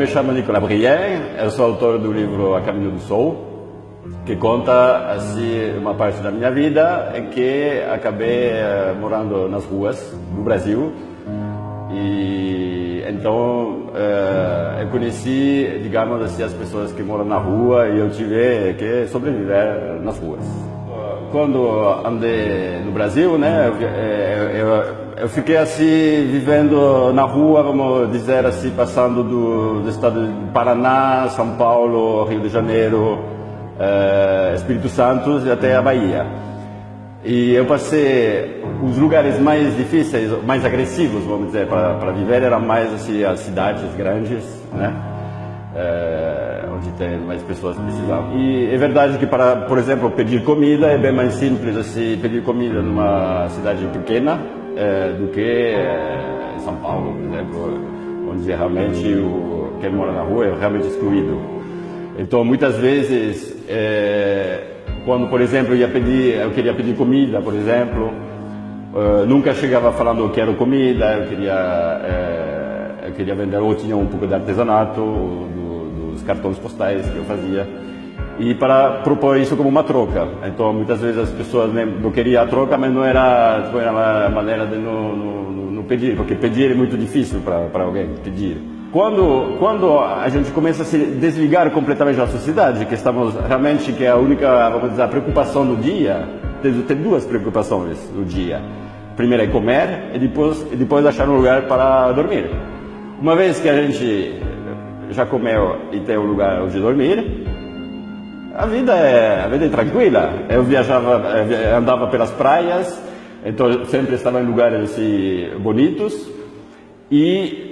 me chamo Nicolas Brière, eu sou autor do livro A Caminho do Sol, que conta assim uma parte da minha vida em que acabei morando nas ruas do Brasil. E então eu conheci, digamos assim, as pessoas que moram na rua e eu tive que sobreviver nas ruas. Quando andei no Brasil, né, eu fiquei assim vivendo na rua, vamos dizer assim, passando do estado de Paraná, São Paulo, Rio de Janeiro, Espírito Santo e até a Bahia. E eu passei os lugares mais difíceis, mais agressivos, vamos dizer, para viver, eram mais assim as cidades grandes, né? Onde tem mais pessoas que precisam. E é verdade que para, por exemplo, pedir comida é bem mais simples assim pedir comida numa cidade pequena do que em São Paulo, por exemplo, onde realmente quem mora na rua é realmente excluído. Então, muitas vezes quando, por exemplo, eu queria pedir comida, por exemplo, nunca chegava falando eu quero comida, eu queria vender, ou tinha um pouco de artesanato, dos cartões postais que eu fazia, e para propor isso como uma troca. Então, muitas vezes as pessoas não queriam a troca, mas não era a maneira de não pedir, porque pedir é muito difícil para alguém pedir. Quando a gente começa a se desligar completamente da sociedade, que estamos realmente, que é a única, vamos dizer, a preocupação do dia, tem duas preocupações no dia. Primeiro é comer e depois achar um lugar para dormir. Uma vez que a gente já comeu e tem um lugar onde dormir, a vida é tranquila. Eu andava pelas praias, então eu sempre estava em lugares assim, bonitos, e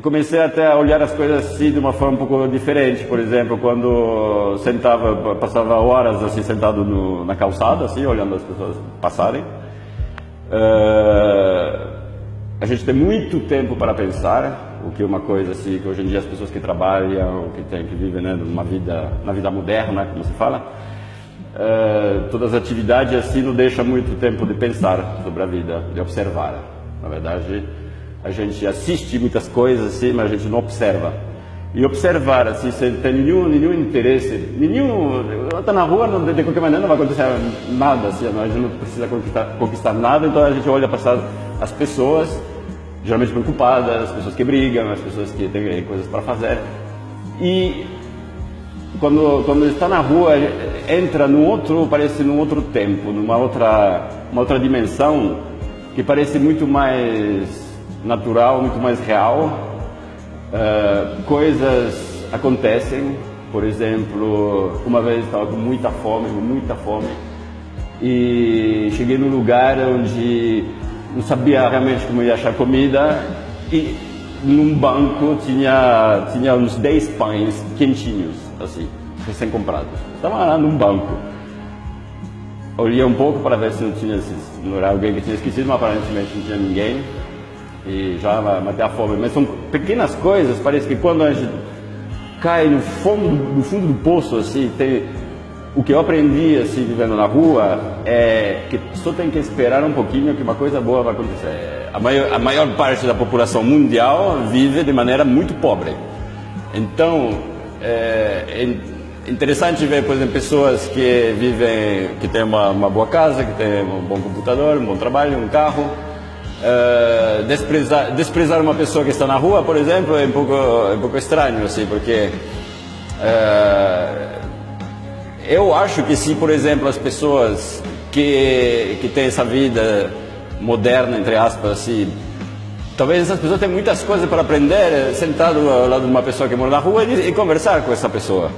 comecei até a olhar as coisas assim de uma forma um pouco diferente. Por exemplo, quando passava horas assim sentado na calçada, assim, olhando as pessoas passarem. A gente tem muito tempo para pensar, o que é uma coisa assim que hoje em dia as pessoas que trabalham, que vivem, né, na vida moderna, como se fala, todas as atividades assim não deixam muito tempo de pensar sobre a vida, de observar. Na verdade, a gente assiste muitas coisas assim, mas a gente não observa. E observar assim, sem ter nenhum interesse, está na rua, de qualquer maneira não vai acontecer nada, assim, a gente não precisa conquistar nada, então a gente olha para as pessoas, geralmente preocupadas, as pessoas que brigam, as pessoas que têm coisas para fazer. E quando está na rua, entra parece num outro tempo, uma outra dimensão, que parece muito mais natural, muito mais real. Coisas acontecem. Por exemplo, uma vez estava com muita fome, e cheguei num lugar onde não sabia realmente como ia achar comida, e num banco tinha uns 10 pães quentinhos, assim, recém-comprados. Estava lá num banco. Olhei um pouco para ver se não era alguém que tinha esquecido, mas aparentemente não tinha ninguém. E já matei a fome. Mas são pequenas coisas, parece que quando a gente cai no fundo do poço, assim, o que eu aprendi assim, vivendo na rua é que só tem que esperar um pouquinho que uma coisa boa vai acontecer. A maior parte da população mundial vive de maneira muito pobre. Então, é interessante ver, por exemplo, pessoas que têm uma boa casa, que têm um bom computador, um bom trabalho, um carro. Desprezar uma pessoa que está na rua, por exemplo, é um pouco estranho, assim, porque eu acho que se, por exemplo, as pessoas que têm essa vida moderna, entre aspas, assim, talvez essas pessoas tenham muitas coisas para aprender sentado ao lado de uma pessoa que mora na rua e conversar com essa pessoa.